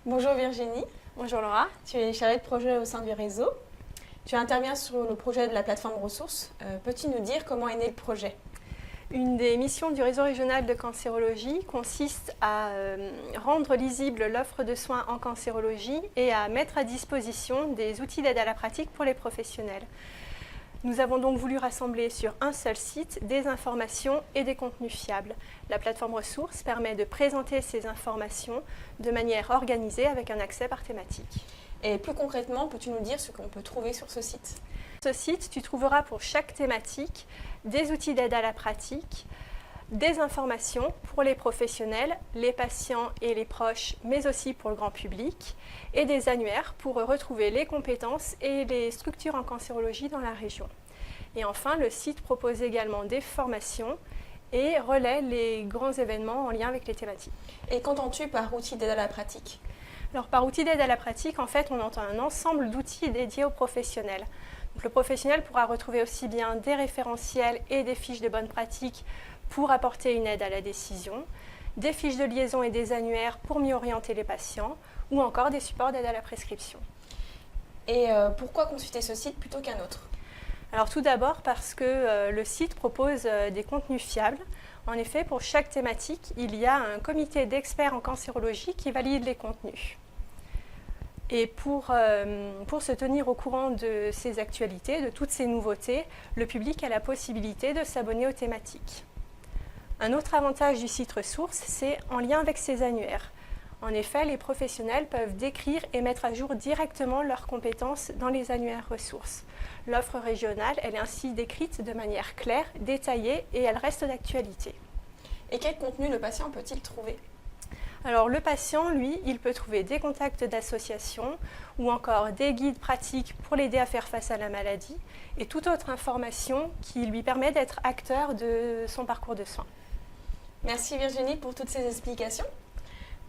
Bonjour Virginie, Bonjour Laura. tu es chargée de projet au sein du réseau. Tu interviens sur le projet de la plateforme ressources. Peux-tu nous dire comment est né le projet? Une des missions du réseau régional de cancérologie consiste à rendre lisible l'offre de soins en cancérologie et à mettre à disposition des outils d'aide à la pratique pour les professionnels. Nous avons donc voulu rassembler sur un seul site des informations et des contenus fiables. La plateforme ressources permet de présenter ces informations de manière organisée avec un accès par thématique. Et plus concrètement, peux-tu nous dire ce qu'on peut trouver sur ce site? Sur ce site, tu trouveras pour chaque thématique des outils d'aide à la pratique, des informations pour les professionnels, les patients et les proches, mais aussi pour le grand public, et des annuaires pour retrouver les compétences et les structures en cancérologie dans la région. Et enfin, le site propose également des formations et relaie les grands événements en lien avec les thématiques. Et qu'entends-tu par outil d'aide à la pratique? Alors, par outil d'aide à la pratique, en fait, on entend un ensemble d'outils dédiés aux professionnels. Donc, le professionnel pourra retrouver aussi bien des référentiels et des fiches de bonnes pratiques pour apporter une aide à la décision, des fiches de liaison et des annuaires pour mieux orienter les patients, ou encore des supports d'aide à la prescription. Et pourquoi consulter ce site plutôt qu'un autre? Alors tout d'abord parce que le site propose des contenus fiables. En effet, pour chaque thématique, il y a un comité d'experts en cancérologie qui valide les contenus. Et pour se tenir au courant de ces actualités, de toutes ces nouveautés, le public a la possibilité de s'abonner aux thématiques. Un autre avantage du site ressources, c'est en lien avec ses annuaires. En effet, les professionnels peuvent décrire et mettre à jour directement leurs compétences dans les annuaires ressources. L'offre régionale, elle est ainsi décrite de manière claire, détaillée et elle reste d'actualité. Et quel contenu le patient peut-il trouver? Alors le patient, lui, il peut trouver des contacts d'associations ou encore des guides pratiques pour l'aider à faire face à la maladie et toute autre information qui lui permet d'être acteur de son parcours de soins. Merci Virginie pour toutes ces explications.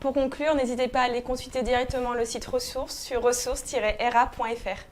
Pour conclure, n'hésitez pas à aller consulter directement le site ressources sur ressources-ra.fr.